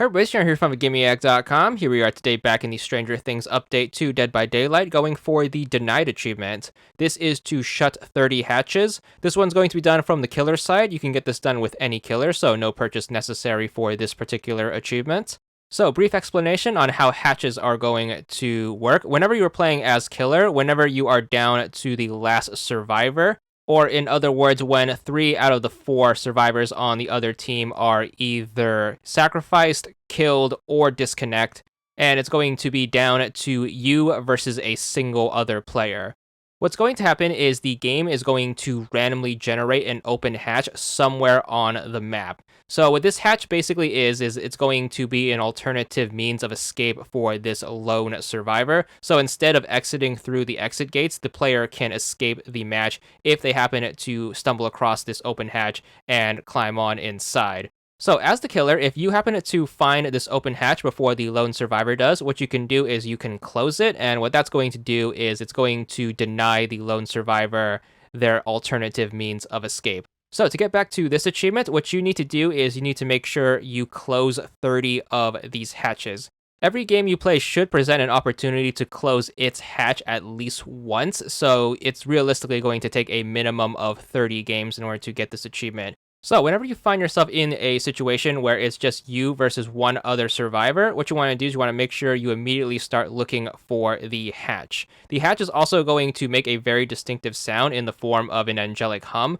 Hey everybody, Sharon here from VidGamiac.com. Here we are today back in the Stranger Things update to Dead by Daylight, going for the Denied achievement. This is to shut 30 hatches. This one's going to be done from the killer side. You can get this done with any killer, so no purchase necessary for this particular achievement. So, brief explanation on how hatches are going to work. Whenever you are playing as killer, whenever you are down to the last survivor, or in other words, when 3 out of the 4 survivors on the other team are either sacrificed, killed, or disconnect, and it's going to be down to you versus a single other player. What's going to happen is the game is going to randomly generate an open hatch somewhere on the map. So what this hatch basically is it's going to be an alternative means of escape for this lone survivor. So instead of exiting through the exit gates, the player can escape the match if they happen to stumble across this open hatch and climb on inside. So as the killer, if you happen to find this open hatch before the lone survivor does, what you can do is you can close it, and what that's going to do is it's going to deny the lone survivor their alternative means of escape. So to get back to this achievement, what you need to do is you need to make sure you close 30 of these hatches. Every game you play should present an opportunity to close its hatch at least once, so it's realistically going to take a minimum of 30 games in order to get this achievement. So whenever you find yourself in a situation where it's just you versus one other survivor, what you want to do is you want to make sure you immediately start looking for the hatch. The hatch is also going to make a very distinctive sound in the form of an angelic hum.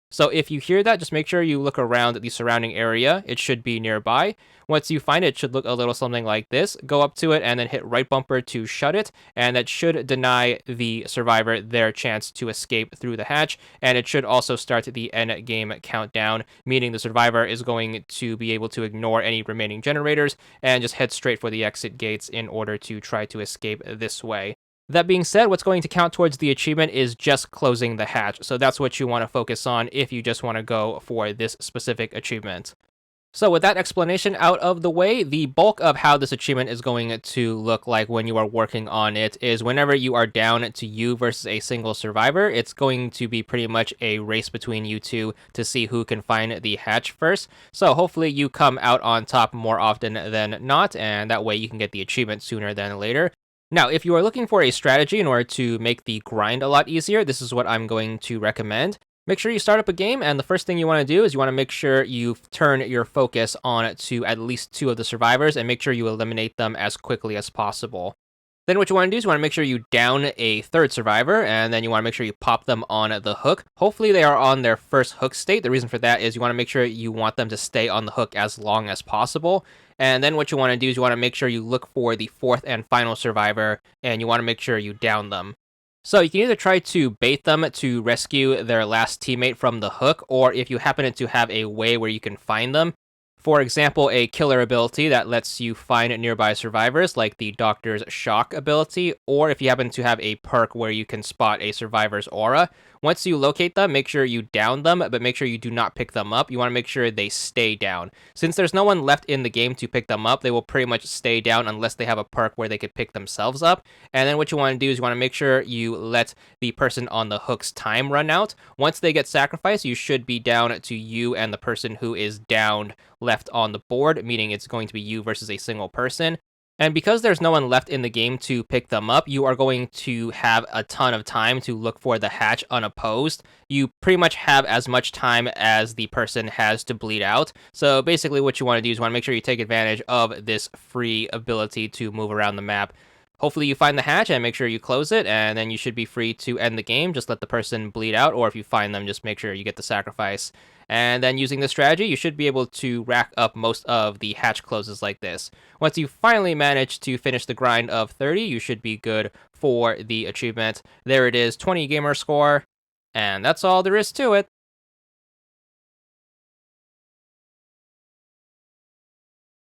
So if you hear that, just make sure you look around the surrounding area. It should be nearby. Once you find it, it should look a little something like this. Go up to it and then hit right bumper to shut it, and that should deny the survivor their chance to escape through the hatch, and it should also start the end game countdown, meaning the survivor is going to be able to ignore any remaining generators and just head straight for the exit gates in order to try to escape this way. That being said, what's going to count towards the achievement is just closing the hatch, so that's what you want to focus on if you just want to go for this specific achievement. So with that explanation out of the way, the bulk of how this achievement is going to look like when you are working on it is whenever you are down to you versus a single survivor, it's going to be pretty much a race between you two to see who can find the hatch first. So hopefully you come out on top more often than not, and that way you can get the achievement sooner than later. Now, if you are looking for a strategy in order to make the grind a lot easier, this is what I'm going to recommend. Make sure you start up a game, and the first thing you want to do is you want to make sure you turn your focus on to at least 2 of the survivors and make sure you eliminate them as quickly as possible. Then what you want to do is you want to make sure you down a 3rd survivor, and then you want to make sure you pop them on the hook. Hopefully they are on their first hook state. The reason for that is you want to make sure you want them to stay on the hook as long as possible. And then what you want to do is you want to make sure you look for the 4th and final survivor, and you want to make sure you down them. So you can either try to bait them to rescue their last teammate from the hook, or if you happen to have a way where you can find them, for example, a killer ability that lets you find nearby survivors, like the Doctor's Shock ability, or if you happen to have a perk where you can spot a survivor's aura. Once you locate them, make sure you down them, but make sure you do not pick them up. You want to make sure they stay down. Since there's no one left in the game to pick them up, they will pretty much stay down unless they have a perk where they could pick themselves up. And then what you want to do is you want to make sure you let the person on the hook's time run out. Once they get sacrificed, you should be down to you and the person who is downed left on the board, meaning it's going to be you versus a single person. And because there's no one left in the game to pick them up, you are going to have a ton of time to look for the hatch unopposed. You pretty much have as much time as the person has to bleed out. So basically what you want to do is you want to make sure you take advantage of this free ability to move around the map. Hopefully you find the hatch and make sure you close it, and then you should be free to end the game. Just let the person bleed out, or if you find them, just make sure you get the sacrifice. And then using this strategy, you should be able to rack up most of the hatch closes like this. Once you finally manage to finish the grind of 30, you should be good for the achievement. There it is, 20 gamer score, and that's all there is to it.